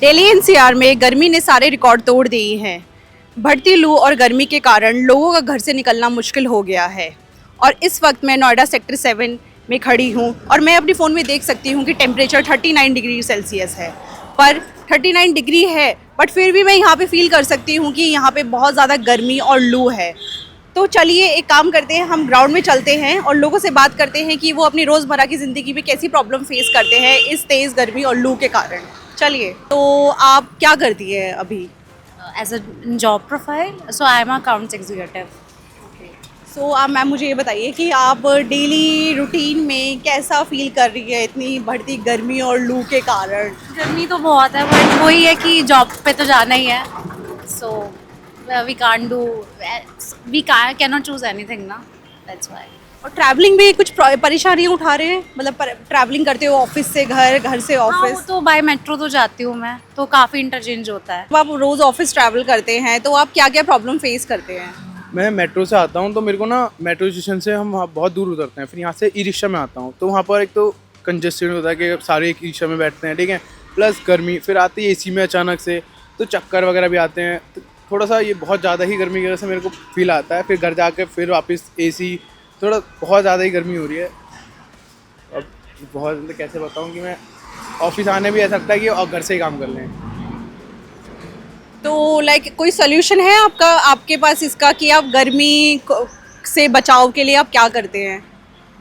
Delhi NCR में गर्मी ने सारे रिकॉर्ड तोड़ दिए हैं। बढ़ती लू और गर्मी के कारण लोगों का घर से निकलना मुश्किल हो गया है। और इस वक्त मैं नोएडा सेक्टर 7 में खड़ी हूँ और मैं अपनी फ़ोन में देख सकती हूँ कि टेम्परेचर 39 डिग्री सेल्सियस है। पर 39 डिग्री है, बट फिर भी मैं यहाँ पे फील कर सकती हूँ कि यहाँ पे बहुत ज़्यादा गर्मी और लू है। तो चलिए एक काम करते हैं, हम ग्राउंड में चलते हैं और लोगों से बात करते हैं कि वो अपनी रोज़मर्रा की ज़िंदगी में कैसी प्रॉब्लम फेस करते हैं इस तेज़ गर्मी और लू के कारण। चलिए, तो आप क्या करती है अभी? As a job profile, so I am a accounts executive. सो आप मैम मुझे ये बताइए कि आप डेली रूटीन में कैसा फील कर रही है इतनी बढ़ती गर्मी और लू के कारण? गर्मी तो बहुत है बट वही है कि जॉब पे तो जाना ही है, so we can't do, we can not choose anything ना, दैट्स व्हाई. और ट्रैवलिंग में कुछ परेशानियाँ उठा रहे हैं, मतलब ट्रैवलिंग करते हो ऑफिस से घर, घर से हाँ, ऑफिस? वो तो बाय मेट्रो तो जाती हूँ मैं, तो काफ़ी इंटरचेंज होता है. जब आप रोज़ ऑफिस ट्रैवल करते हैं तो आप क्या क्या प्रॉब्लम फेस करते हैं? मैं मेट्रो से आता हूँ तो मेरे को ना मेट्रो स्टेशन से हम वहाँ बहुत दूर उतरते हैं, फिर यहाँ से ई रिक्शा में आता हूँ तो वहाँ पर एक तो कंजेस्टेड होता है कि सारे एक रिक्शा में बैठते हैं, ठीक है, प्लस गर्मी फिर आती है एसी में अचानक से, तो चक्कर वगैरह भी आते हैं, तो थोड़ा सा ये बहुत ज़्यादा ही गर्मी की वजह से मेरे को फील आता है। फिर घर जाके फिर वापस एसी, थोड़ा बहुत ज़्यादा ही गर्मी हो रही है। अब बहुत मतलब कैसे बताऊँ कि मैं ऑफिस आने भी ऐसा लगता है कि और घर से ही काम कर लें। तो लाइक कोई सोल्यूशन है आपका, आपके पास इसका कि आप से बचाव के लिए आप क्या करते हैं?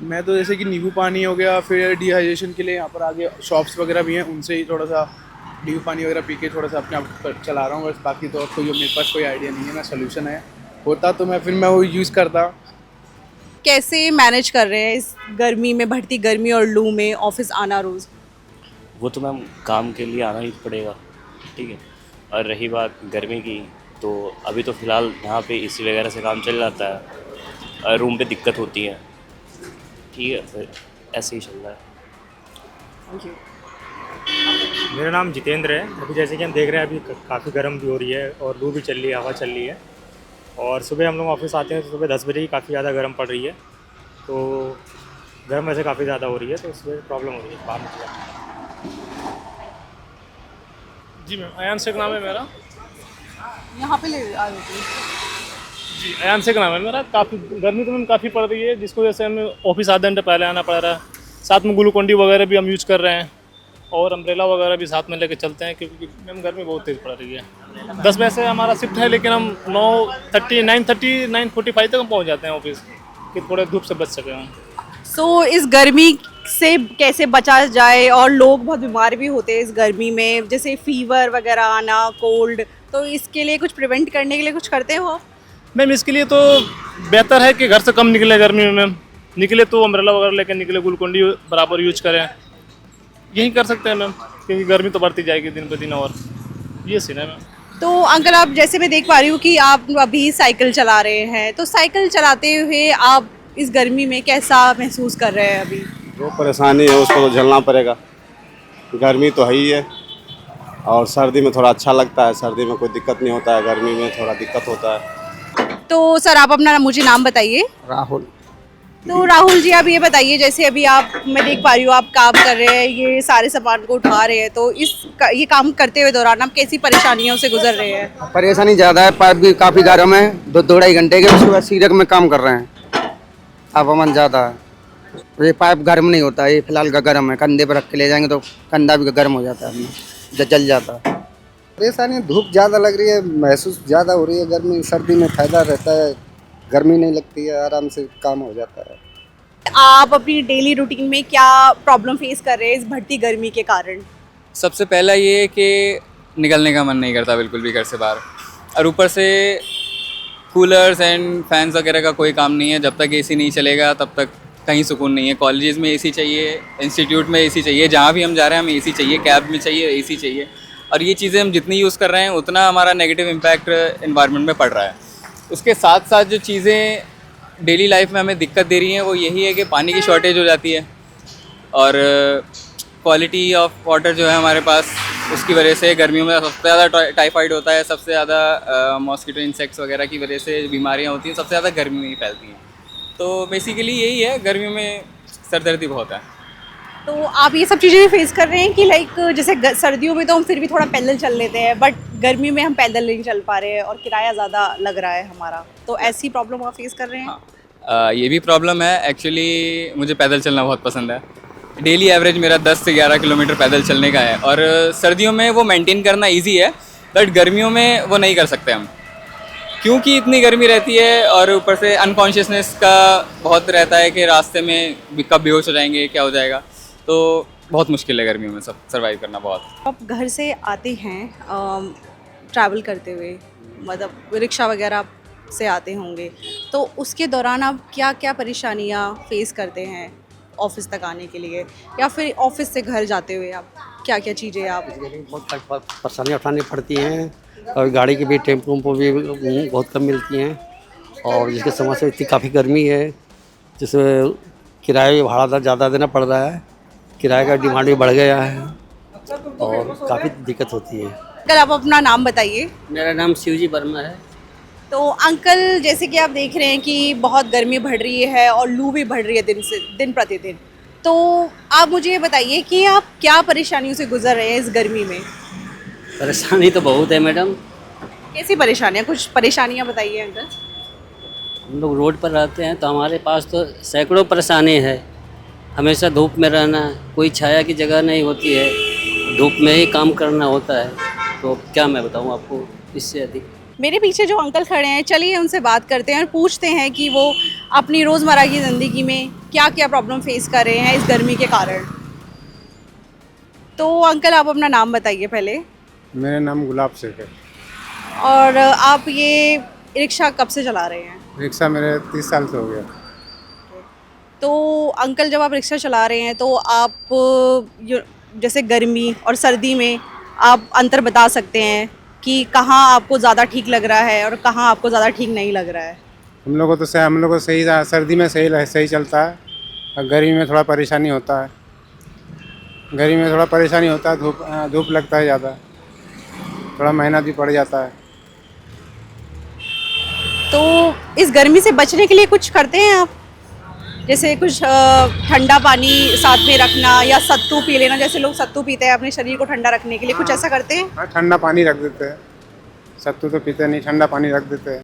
मैं तो जैसे कि नींबू पानी हो गया, फिर डिहाइड्रेशन के लिए यहाँ पर आगे शॉप्स वगैरह भी हैं, उनसे ही थोड़ा सा नींबू पानी वगैरह पी के थोड़ा सा अपने आप पर चला रहा हूँ बस। बाकी तो और कोई मेरे पास कोई आइडिया नहीं है ना सोल्यूशन है, होता तो मैं वो यूज़ करता। कैसे मैनेज कर रहे हैं इस गर्मी में, बढ़ती गर्मी और लू में ऑफिस आना रोज़? वो तो मैम काम के लिए आना ही पड़ेगा, ठीक है। और रही बात गर्मी की, तो अभी तो फ़िलहाल यहाँ पे एसी वगैरह से काम चल जाता है और रूम पे दिक्कत होती है, ठीक है, फिर ऐसे ही चल रहा है। Thank you. मेरा नाम जितेंद्र है। अभी जैसे कि हम देख रहे हैं, अभी काफ़ी गर्म भी हो रही है और लू भी चल रही है, हवा चल रही है। और सुबह हम लोग ऑफिस आते हैं तो सुबह 10 बजे ही काफ़ी ज़्यादा गर्म पड़ रही है, तो गर्म वैसे काफ़ी ज़्यादा हो रही है, तो उसमें प्रॉब्लम हो रही है बाहर निकलना। जी मैम, अयान शेख नाम है मेरा। यहाँ पे ले आ जाती जी, अयान शेख नाम है मेरा। काफ़ी गर्मी तो मैम काफ़ी पड़ रही है, जिसको वजह से हमें ऑफिस आधे घंटे पहले आना पड़ रहा है। साथ में ग्लूकोन डी वगैरह भी हम यूज़ कर रहे हैं और अम्ब्रेला वगैरह भी साथ में लेके चलते हैं, क्योंकि मैम गर्मी बहुत तेज़ पड़ रही है। 10 बजे से हमारा शिफ्ट है, लेकिन हम 9:45 तक हम पहुँच जाते हैं ऑफिस, कि थोड़े धूप से बच सकें हम। सो इस गर्मी से कैसे बचा जाए, और लोग बहुत बीमार भी होते हैं इस गर्मी में, जैसे फीवर वगैरह आना, कोल्ड, तो इसके लिए कुछ प्रिवेंट करने के लिए कुछ करते हो? मैम इसके लिए तो बेहतर है कि घर से कम निकले गर्मी में। मैम निकले तो अम्ब्रेला वगैरह लेकर निकले, ग्लूकोन डी बराबर यूज करें, यही कर सकते हैं मैम, क्योंकि गर्मी तो बढ़ती जाएगी दिन पे दिन, और ये सीन है मैम। तो अंकल, आप जैसे मैं देख पा रही हूँ कि आप अभी साइकिल चला रहे हैं, तो साइकिल चलाते हुए आप इस गर्मी में कैसा महसूस कर रहे हैं अभी? जो परेशानी है उसको तो झेलना पड़ेगा। गर्मी तो है ही है, और सर्दी में थोड़ा अच्छा लगता है, सर्दी में कोई दिक्कत नहीं होता है, गर्मी में थोड़ा दिक्कत होता है। तो सर, आप अपना मुझे नाम बताइए। राहुल। तो राहुल जी, आप ये बताइए, जैसे अभी मैं देख पा रही हूँ आप काम कर रहे हैं, ये सारे सामान को उठा रहे हैं, तो ये काम करते हुए दौरान आप कैसी परेशानियों से गुजर रहे हैं? परेशानी ज़्यादा है, पाइप भी काफ़ी गर्म है, 2-2.5 घंटे के उसके बाद सीरक में काम कर रहे हैं, तापमान ज़्यादा है। ये पाइप गर्म नहीं होता है, ये फिलहाल का गर्म है, कंधे पर रख के ले जाएंगे तो कंधा भी गर्म हो जाता है, जल जाता है। परेशानी धूप ज़्यादा लग रही है, महसूस ज़्यादा हो रही है। गर्मी सर्दी में फ़ायदा रहता है, गर्मी नहीं लगती है, आराम से काम हो जाता है। आप अपनी डेली रूटीन में क्या प्रॉब्लम फेस कर रहे हैं इस बढ़ती गर्मी के कारण? सबसे पहला ये है कि निकलने का मन नहीं करता बिल्कुल भी घर से बाहर, और ऊपर से कूलर्स एंड फैंस वगैरह का कोई काम नहीं है। जब तक एसी नहीं चलेगा तब तक कहीं सुकून नहीं है। कॉलेजेस में एसी चाहिए, इंस्टीट्यूट में एसी चाहिए, जहाँ भी हम जा रहे हैं हमें एसी चाहिए, कैब में चाहिए एसी चाहिए, और ये चीज़ें हम जितनी यूज़ कर रहे हैं उतना हमारा नेगेटिव इम्पैक्ट एनवायरनमेंट में पड़ रहा है। उसके साथ साथ जो चीज़ें डेली लाइफ में हमें दिक्कत दे रही हैं वो यही है कि पानी की शॉर्टेज हो जाती है, और क्वालिटी ऑफ वाटर जो है हमारे पास, उसकी वजह से गर्मियों में सबसे ज़्यादा टाइफाइड होता है, सबसे ज़्यादा मॉस्किटो इंसेक्ट्स वगैरह की वजह से बीमारियां होती हैं, सबसे ज़्यादा गर्मी में ही फैलती हैं। तो बेसिकली यही है, गर्मियों में सरदर्दी बहुत है। तो आप ये सब चीज़ें भी फेस कर रहे हैं कि लाइक जैसे सर्दियों में तो हम फिर भी थोड़ा पैदल चल लेते हैं, बट गर्मी में हम पैदल नहीं चल पा रहे हैं और किराया ज़्यादा लग रहा है हमारा, तो ऐसी प्रॉब्लम आप फेस कर रहे हैं? ये भी प्रॉब्लम है एक्चुअली। मुझे पैदल चलना बहुत पसंद है। डेली एवरेज मेरा 10 से 11 किलोमीटर पैदल चलने का है, और सर्दियों में वो मेंटेन करना इजी है, बट गर्मियों में वो नहीं कर सकते हम, क्योंकि इतनी गर्मी रहती है और ऊपर से अनकॉन्शियसनेस का बहुत रहता है कि रास्ते में कब बेहोश हो जाएंगे, क्या हो जाएगा। तो बहुत मुश्किल है गर्मियों में सब सर्वाइव करना बहुत। आप घर से आते हैं ट्रैवल करते हुए, मतलब रिक्शा वगैरह से आते होंगे, तो उसके दौरान आप क्या क्या परेशानियाँ फेस करते हैं ऑफिस तक आने के लिए, या फिर ऑफिस से घर जाते हुए आप क्या क्या चीज़ें आप? बहुत परेशानियाँ उठानी पड़ती हैं, और गाड़ी की भी टेम्पो भी बहुत कम मिलती हैं, और जिसके समझ से इतनी काफ़ी गर्मी है जिसमें किराया भाड़ा ज़्यादा देना पड़ रहा है, किराए का डिमांड भी बढ़ गया है और काफ़ी दिक्कत होती है। अंकल आप अपना नाम बताइए। मेरा नाम शिवजी वर्मा है। तो अंकल जैसे कि आप देख रहे हैं कि बहुत गर्मी बढ़ रही है और लू भी बढ़ रही है दिन प्रतिदिन, तो आप मुझे ये बताइए कि आप क्या परेशानियों से गुजर रहे हैं इस गर्मी में? परेशानी तो बहुत है मैडम। कैसी परेशानियाँ, कुछ परेशानियाँ बताइए अंकल। हम लोग रोड पर रहते हैं तो हमारे पास तो सैकड़ों परेशानी है। हमेशा धूप में रहना, कोई छाया की जगह नहीं होती है, धूप में ही काम करना होता है, तो क्या मैं बताऊं आपको इससे अधिक। मेरे पीछे जो अंकल खड़े हैं, चलिए उनसे बात करते हैं और पूछते हैं कि वो अपनी रोज़मर्रा की ज़िंदगी में क्या क्या प्रॉब्लम फेस कर रहे हैं इस गर्मी के कारण। तो अंकल आप अपना नाम बताइए पहले। मेरा नाम गुलाब शेख है। और आप ये रिक्शा कब से चला रहे हैं? रिक्शा मेरे 30 साल से हो गया। तो अंकल जब आप रिक्शा चला रहे हैं तो आप जैसे गर्मी और सर्दी में आप अंतर बता सकते हैं कि कहाँ आपको ज़्यादा ठीक लग रहा है और कहाँ आपको ज़्यादा ठीक नहीं लग रहा है? हम लोग को सही, सर्दी में सही चलता है, और गर्मी में थोड़ा परेशानी होता है। गर्मी में थोड़ा परेशानी होता है, धूप लगता है ज़्यादा, थोड़ा मेहनत भी पड़ जाता है। तो इस गर्मी से बचने के लिए कुछ करते हैं आप? जैसे कुछ ठंडा पानी साथ में रखना या सत्तू पी लेना, जैसे लोग सत्तू पीते हैं अपने शरीर को ठंडा रखने के लिए, कुछ ऐसा करते हैं? हाँ, ठंडा पानी रख देते हैं, सत्तू तो पीते नहीं, ठंडा पानी रख देते हैं।